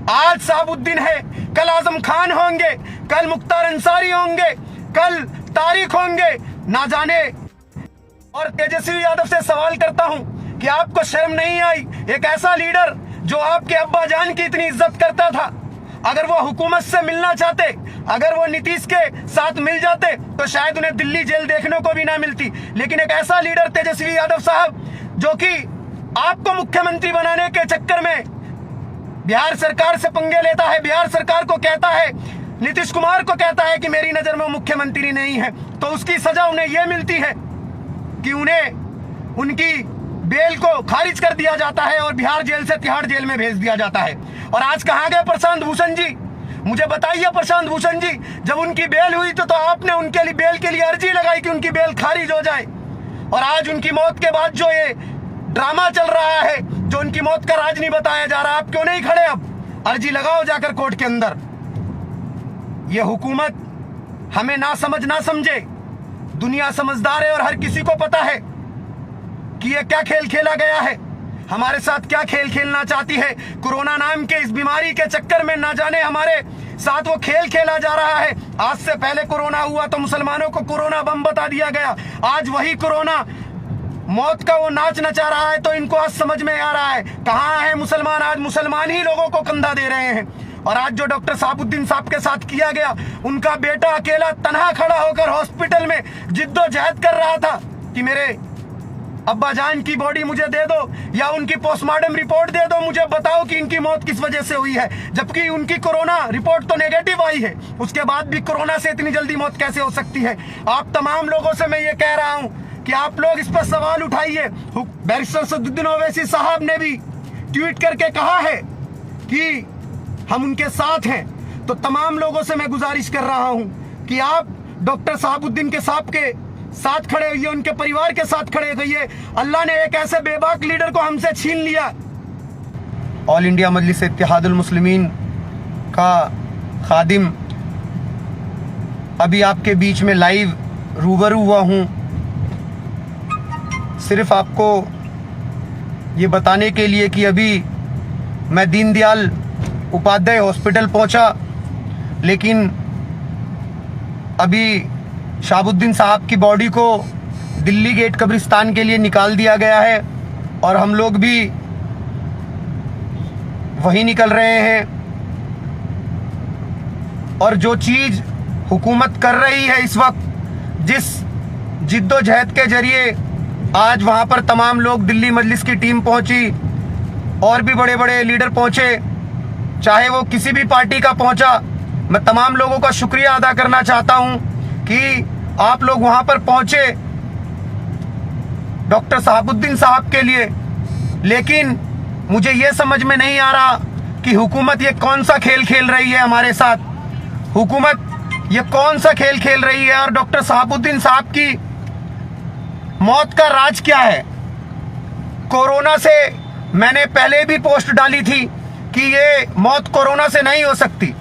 आज साबुद्दीन है, कल आजम खान होंगे, कल मुख्तार अंसारी होंगे, कल तारिक होंगे, ना जाने। और तेजस्वी यादव से सवाल करता हूं कि आपको शर्म नहीं आई? एक ऐसा लीडर जो आपके अब्बा जान की इतनी इज्जत करता था, अगर वो हुकूमत से मिलना चाहते, अगर वो नीतीश के साथ मिल जाते तो शायद उन्हें दिल्ली जेल देखने को भी ना मिलती। लेकिन एक ऐसा लीडर तेजस्वी यादव साहब जो कि आपको मुख्यमंत्री बनाने के चक्कर में बिहार सरकार से पंगे लेता है, बिहार सरकार को कहता है, नीतीश कुमार को कहता है कि मेरी नजर में मुख्यमंत्री नहीं है, तो उसकी सजा उन्हें यह मिलती है कि उन्हें उनकी बेल को खारिज कर दिया जाता है और बिहार जेल से तिहाड़ जेल में भेज दिया जाता है। और आज कहां गए प्रशांत भूषण जी? मुझे बताइए प्रशांत भूषण जी, जब उनकी बेल हुई तो आपने उनके लिए बेल के लिए अर्जी लगाई कि उनकी बेल खारिज हो जाए, और आज उनकी मौत के बाद जो ये ड्रामा चल रहा है, जो उनकी मौत का राज नहीं बताया जा रहा, आप क्यों नहीं खड़े? अब अर्जी लगाओ जाकर कोर्ट के अंदर। ये हुकूमत हमें ना समझ ना समझे, दुनिया समझदार है और हर किसी को पता है कि ये क्या खेल खेला गया है, हमारे साथ क्या खेल खेलना चाहती है। कोरोना नाम के इस बीमारी के चक्कर में ना जाने हमारे साथ वो खेल खेला जा रहा है। आज से पहले कोरोना हुआ तो मुसलमानों को कोरोना बम बता दिया गया, आज वही कोरोना मौत का वो नाच नचा रहा है, तो इनको आज समझ में आ रहा है कहाँ है मुसलमान। आज मुसलमान ही लोगों को कंधा दे रहे हैं। और आज जो डॉक्टर साबुद्दीन साहब के साथ किया गया, उनका बेटा अकेला तन्हा खड़ा होकर हॉस्पिटल में जिद्दोजहद कर रहा था कि मेरे अब्बा जान की बॉडी मुझे दे दो या उनकी पोस्टमार्टम रिपोर्ट दे दो, मुझे बताओ कि इनकी मौत किस वजह से हुई है, जबकि उनकी कोरोना रिपोर्ट तो नेगेटिव आई है, उसके बाद भी कोरोना से इतनी जल्दी मौत कैसे हो सकती है। आप तमाम लोगों से मैं ये कह रहा हूं कि आप लोग इस पर सवाल उठाइए। बैरिस्टर सदुद्दीन ओवैसी साहब ने भी ट्वीट करके कहा है कि हम उनके साथ हैं, तो तमाम लोगों से मैं गुजारिश कर रहा हूं कि आप डॉक्टर साबुद्दीन के साहब के साथ खड़े होइए, उनके परिवार के साथ खड़े होइए। अल्लाह ने एक ऐसे बेबाक लीडर को हमसे छीन लिया। ऑल इंडिया मजलिस इत्तेहादुल मुस्लिमीन का खादिम अभी आपके बीच में लाइव रूबरू हुआ हूं, सिर्फ आपको ये बताने के लिए कि अभी मैं दीनदयाल उपाध्याय हॉस्पिटल पहुंचा, लेकिन अभी शहाबुद्दीन साहब की बॉडी को दिल्ली गेट कब्रिस्तान के लिए निकाल दिया गया है और हम लोग भी वहीं निकल रहे हैं। और जो चीज़ हुकूमत कर रही है इस वक्त, जिस जिद्दोजहद के जरिए आज वहाँ पर तमाम लोग, दिल्ली मजलिस की टीम पहुँची और भी बड़े बड़े लीडर पहुँचे, चाहे वो किसी भी पार्टी का पहुँचा, मैं तमाम लोगों का शुक्रिया अदा करना चाहता हूँ कि आप लोग वहाँ पर पहुँचे डॉक्टर शहाबुद्दीन साहब के लिए। लेकिन मुझे ये समझ में नहीं आ रहा कि हुकूमत ये कौन सा खेल खेल रही है हमारे साथ, हुकूमत ये कौन सा खेल खेल रही है। और डॉक्टर शहाबुद्दीन साहब की मौत का राज क्या है? कोरोना से मैंने पहले भी पोस्ट डाली थी कि ये मौत कोरोना से नहीं हो सकती।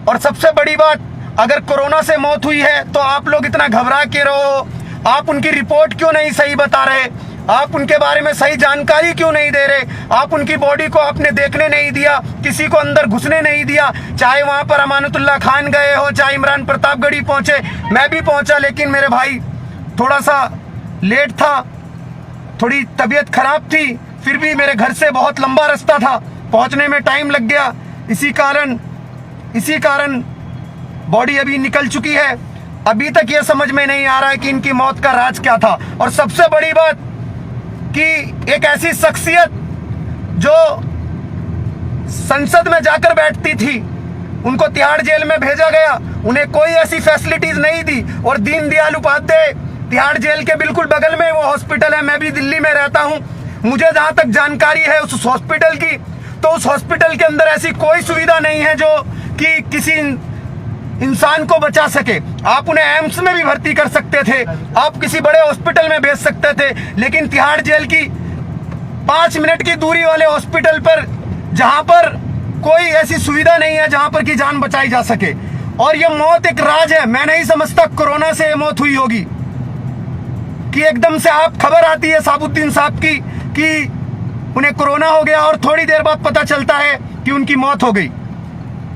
और सबसे बड़ी बात, अगर कोरोना से मौत हुई है तो आप लोग इतना घबरा के रहो, आप उनकी रिपोर्ट क्यों नहीं सही बता रहे, आप उनके बारे में सही जानकारी क्यों नहीं दे रहे, आप उनकी बॉडी को आपने देखने नहीं दिया, किसी को अंदर घुसने नहीं दिया। चाहे वहां पर अमानतुल्लाह खान गए हो, चाहे इमरान प्रतापगढ़ी पहुंचे, मैं भी पहुंचा, लेकिन मेरे भाई थोड़ा सा लेट था, थोड़ी तबीयत खराब थी, फिर भी मेरे घर से बहुत लंबा रास्ता था, पहुंचने में टाइम लग गया। इसी कारण बॉडी अभी निकल चुकी है। अभी तक ये समझ में नहीं आ रहा है कि इनकी मौत का राज क्या था। और सबसे बड़ी बात कि एक ऐसी शख्सियत जो संसद में जाकर बैठती थी, उनको तिहाड़ जेल में भेजा गया, उन्हें कोई ऐसी फैसिलिटीज नहीं दी। और दीनदयाल उपाध्याय तिहाड़ जेल के बिल्कुल बगल में वो हॉस्पिटल है, मैं भी दिल्ली में रहता हूँ, मुझे जहां तक जानकारी है उस हॉस्पिटल की, तो उस हॉस्पिटल के अंदर ऐसी कोई सुविधा नहीं है जो कि किसी इंसान को बचा सके। आप उन्हें एम्स में भी भर्ती कर सकते थे, आप किसी बड़े हॉस्पिटल में भेज सकते थे, लेकिन तिहाड़ जेल की 5 मिनट की दूरी वाले हॉस्पिटल पर, जहां पर कोई ऐसी सुविधा नहीं है जहां पर की जान बचाई जा सके। और ये मौत एक राज है। मैं नहीं समझता कोरोना से ये मौत हुई होगी कि एकदम से आप खबर आती है साबुद्दीन साहब की कि उन्हें कोरोना हो गया और थोड़ी देर बाद पता चलता है कि उनकी मौत हो गई।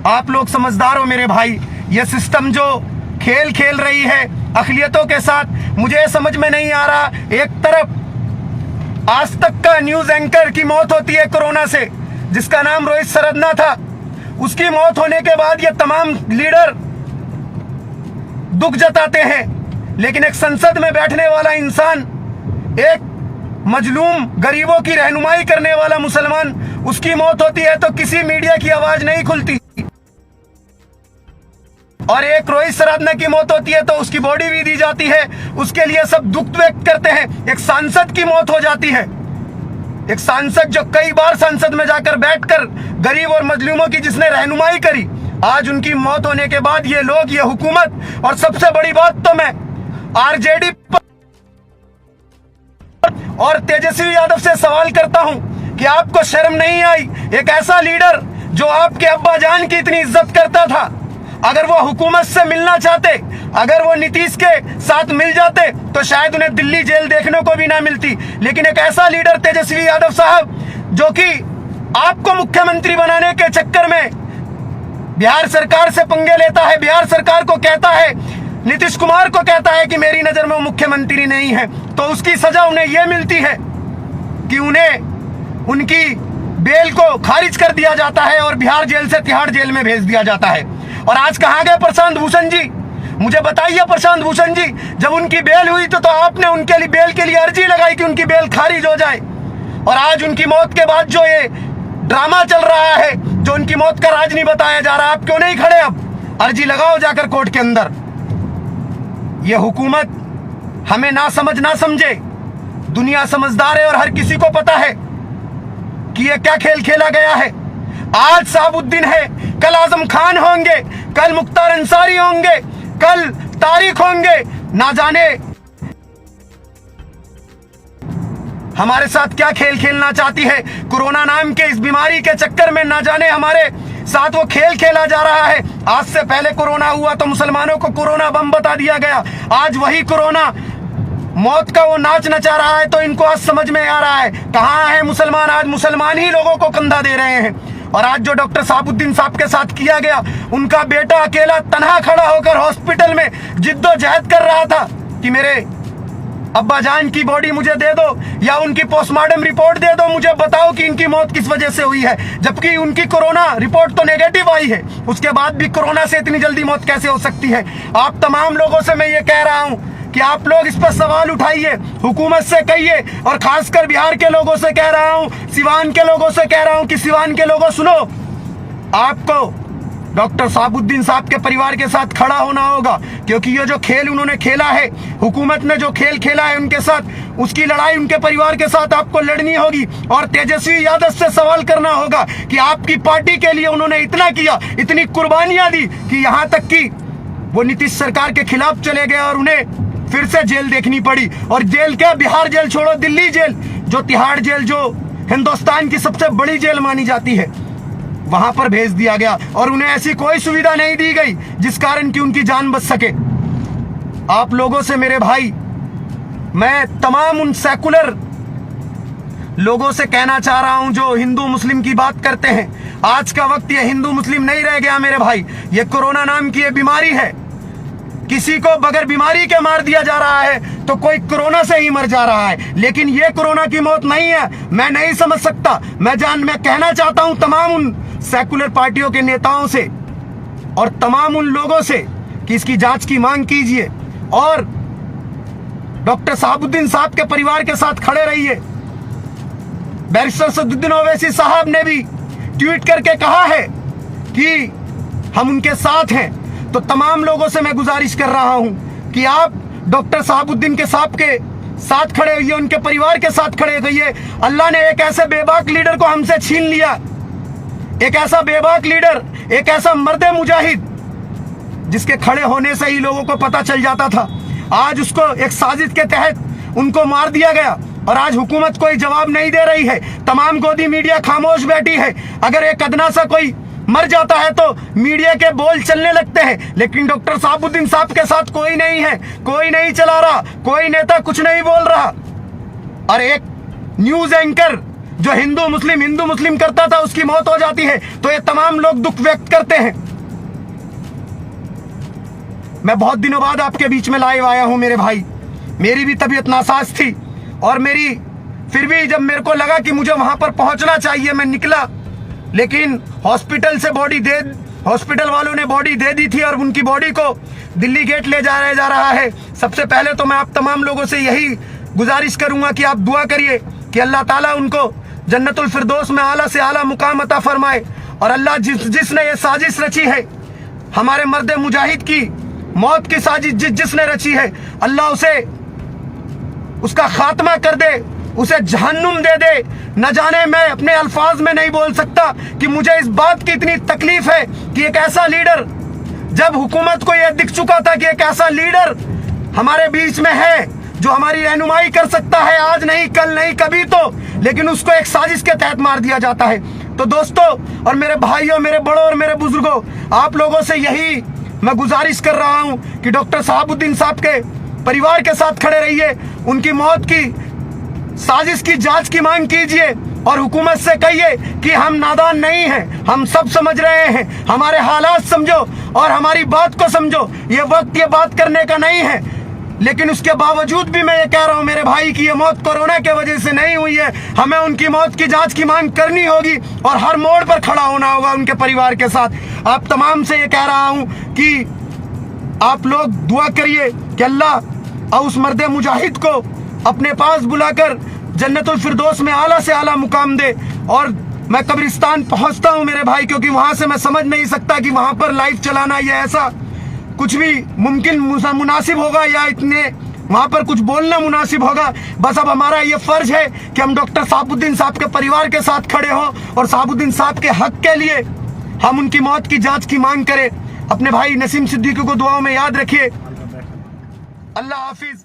आप लोग समझदार हो मेरे भाई, ये सिस्टम जो खेल खेल रही है अक़लियतों के साथ, मुझे समझ में नहीं आ रहा। एक तरफ आज तक का न्यूज एंकर की मौत होती है कोरोना से, जिसका नाम रोहित सरदना था, उसकी मौत होने के बाद ये तमाम लीडर दुख जताते हैं। लेकिन एक संसद में बैठने वाला इंसान, एक मजलूम गरीबों की रहनुमाई करने वाला मुसलमान, उसकी मौत होती है तो किसी मीडिया की आवाज नहीं खुलती। और एक रोहित सरदना की मौत होती है तो उसकी बॉडी भी दी जाती है, उसके लिए सब दुख व्यक्त करते हैं। एक सांसद की मौत हो जाती है, एक सांसद जो कई बार संसद में जाकर बैठकर गरीब और मजलूमों की जिसने रहनुमाई करी, आज उनकी मौत होने के बाद ये लोग, ये हुकूमत, और सबसे बड़ी बात तो मैं आरजेडी और तेजस्वी यादव से सवाल करता हूं कि आपको शर्म नहीं आई? एक ऐसा लीडर जो आपके अब्बा जान की इतनी इज्जत करता था, अगर वो हुकूमत से मिलना चाहते, अगर वो नीतीश के साथ मिल जाते तो शायद उन्हें दिल्ली जेल देखने को भी ना मिलती। लेकिन एक ऐसा लीडर तेजस्वी यादव साहब, जो कि आपको मुख्यमंत्री बनाने के चक्कर में बिहार सरकार से पंगे लेता है, बिहार सरकार को कहता है, नीतीश कुमार को कहता है कि मेरी नजर में वो मुख्यमंत्री नहीं है, तो उसकी सजा उन्हें यह मिलती है कि उन्हें उनकी बेल को खारिज कर दिया जाता है और बिहार जेल से तिहाड़ जेल में भेज दिया जाता है। और आज कहां गए प्रशांत भूषण जी? मुझे बताइए प्रशांत भूषण जी, जब उनकी बेल हुई तो आपने उनके लिए बेल के लिए अर्जी लगाई कि उनकी बेल खारिज हो जाए, और आज उनकी मौत के बाद जो ये ड्रामा चल रहा है, जो उनकी मौत का राज नहीं बताया जा रहा, आप क्यों नहीं खड़े? अब अर्जी लगाओ जाकर कोर्ट के अंदर। ये हुकूमत हमें ना समझ ना समझे, दुनिया समझदार है और हर किसी को पता है कि ये क्या खेल खेला गया है। आज साबुद्दीन है, कल आजम खान होंगे, कल मुख्तार अंसारी होंगे, कल तारिक होंगे, ना जाने हमारे साथ क्या खेल खेलना चाहती है। कोरोना नाम के इस बीमारी के चक्कर में ना जाने हमारे साथ वो खेल खेला जा रहा है। आज से पहले कोरोना हुआ तो मुसलमानों को कोरोना बम बता दिया गया, आज वही कोरोना मौत का वो नाच नचा रहा है, तो इनको आज समझ में आ रहा है कहां है मुसलमान। आज मुसलमान ही लोगों को कंधा दे रहे हैं। और आज जो डॉक्टर साबुद्दीन साहब के साथ किया गया, उनका बेटा अकेला तन्हा खड़ा होकर हॉस्पिटल में जिद्दोजहद कर रहा था कि मेरे अब्बा जान की बॉडी मुझे दे दो या उनकी पोस्टमार्टम रिपोर्ट दे दो, मुझे बताओ कि इनकी मौत किस वजह से हुई है, जबकि उनकी कोरोना रिपोर्ट तो नेगेटिव आई है। उसके बाद भी कोरोना से इतनी जल्दी मौत कैसे हो सकती है? आप तमाम लोगों से मैं ये कह रहा हूं कि आप लोग इस पर सवाल उठाइए, हुकूमत से कहिए, और खासकर बिहार के लोगों से कह रहा हूं, सिवान के लोगों से कह रहा हूं कि सिवान के लोगों सुनो, आपको डॉक्टर साबुद्दीन साहब के परिवार के साथ खड़ा होना होगा, क्योंकि ये जो खेल उन्होंने खेला है, हुकूमत ने जो खेल खेला है उनके साथ, उसकी लड़ाई उनके परिवार के साथ आपको लड़नी होगी। और तेजस्वी यादव से सवाल करना होगा कि आपकी पार्टी के लिए उन्होंने इतना किया, इतनी कुर्बानियां दी कि यहां तक कि वो नीतीश सरकार के खिलाफ चले गए और उन्हें फिर से जेल देखनी पड़ी। और जेल क्या, बिहार जेल छोड़ो, दिल्ली जेल, जो तिहाड़ जेल, जो हिंदुस्तान की सबसे बड़ी जेल मानी जाती है, वहां पर भेज दिया गया और उन्हें ऐसी कोई सुविधा नहीं दी गई जिस कारण की उनकी जान बच सके। आप लोगों से मेरे भाई, मैं तमाम उन सेकुलर लोगों से कहना चाह रहा हूं जो हिंदू मुस्लिम की बात करते हैं, आज का वक्त ये हिंदू मुस्लिम नहीं रह गया मेरे भाई। ये कोरोना नाम की ये बीमारी है, किसी को बगैर बीमारी के मार दिया जा रहा है तो कोई कोरोना से ही मर जा रहा है, लेकिन ये कोरोना की मौत नहीं है। मैं नहीं समझ सकता। मैं कहना चाहता हूं तमाम उन सेकुलर पार्टियों के नेताओं से और तमाम उन लोगों से कि इसकी जांच की मांग कीजिए और डॉक्टर साबुद्दीन साहब के परिवार के साथ खड़े रहिए। बैरिस्टर सदुद्दीन ओवैसी साहब ने भी ट्वीट करके कहा है कि हम उनके साथ हैं। तो तमाम लोगों से मैं गुजारिश कर रहा हूं कि आप डॉक्टर साबुद्दीन के साथ खड़े होइए, उनके परिवार के साथ खड़े होइए। अल्लाह ने एक ऐसे बेबाक लीडर को हमसे छीन लिया, एक ऐसा बेबाक लीडर, एक ऐसा मर्दे मुजाहिद जिसके खड़े होने से ही लोगों को पता चल जाता था। आज उसको एक साजिश के तहत उनको मार दिया गया और आज हुकूमत कोई जवाब नहीं दे रही है। तमाम गोदी मीडिया खामोश बैठी है। अगर एक अदना सा कोई मर जाता है तो मीडिया के बोल चलने लगते हैं, लेकिन डॉक्टर साबुद्दीन साहब के साथ कोई नहीं है, कोई नहीं चला रहा, कोई नेता कुछ नहीं बोल रहा। और एक न्यूज एंकर जो हिंदू मुस्लिम करता था उसकी मौत हो जाती है, तो ये तमाम लोग दुख व्यक्त करते हैं। मैं बहुत दिनों बाद आपके बीच में लाइव आया हूं मेरे भाई। मेरी भी तबीयत नासाज थी और फिर भी जब मेरे को लगा कि मुझे वहां पर पहुंचना चाहिए, मैं निकला। लेकिन हॉस्पिटल वालों ने बॉडी दे दी थी और उनकी बॉडी को दिल्ली गेट ले जा रहा है। सबसे पहले तो मैं आप तमाम लोगों से यही गुजारिश करूंगा कि आप दुआ करिए कि अल्लाह ताला उनको जन्नतुल फिरदौस में आला से आला मुकाम अता फरमाए। और अल्लाह जिसने ये साजिश रची है, हमारे मर्द मुजाहिद की मौत की साजिश जिसने रची है, अल्लाह उसका खात्मा कर दे, उसे जहन्नुम दे दे। न जाने, मैं अपने अल्फाज में नहीं बोल सकता कि मुझे इस बात की इतनी तकलीफ है कि एक ऐसा लीडर, जब हुकूमत को यह दिख चुका था कि एक ऐसा लीडर हमारे बीच में है जो हमारी रहनुमाई कर सकता है, आज नहीं कल नहीं कभी तो, लेकिन उसको एक साजिश के तहत मार दिया जाता है। तो दोस्तों और मेरे भाइयों, मेरे बड़ों और मेरे बुजुर्गों, आप लोगों से यही मैं गुजारिश कर रहा हूं कि डॉक्टर शहाबुद्दीन साहब के परिवार के साथ खड़े रहिए, उनकी मौत की साजिश की जांच की मांग कीजिए और हुकूमत से कहिए कि हम नादान नहीं हैं, हम सब समझ रहे हैं, हमारे हालात समझो और हमारी बात को समझो। ये वक्त ये बात करने का नहीं है। लेकिन उसके बावजूद भी मैं ये कह रहा हूं मेरे भाई की ये मौत कोरोना के वजह से नहीं हुई है। हमें उनकी मौत की जांच की मांग करनी होगी और हर मोड़ पर खड़ा होना होगा उनके परिवार के साथ। आप तमाम से ये कह रहा हूं कि आप लोग दुआ करिए कि अल्लाह उस मर्द मुजाहिद को अपने पास बुलाकर जन्नतुल फिरदौस में आला से आला मुकाम दे। और मैं कब्रिस्तान पहुंचता हूं मेरे भाई, क्योंकि वहां से मैं समझ नहीं सकता कि वहां पर लाइव चलाना ये ऐसा कुछ भी मुमकिन मुनासिब होगा या इतने वहां पर कुछ बोलना मुनासिब होगा। बस अब हमारा ये फर्ज है कि हम डॉक्टर शहाबुद्दीन साहब के परिवार के साथ खड़े हों और शहाबुद्दीन साहब के हक के लिए हम उनकी मौत की जांच की मांग करें। अपने भाई नसीम सिद्दीकी को दुआओं में याद रखिए। अल्लाह हाफिज।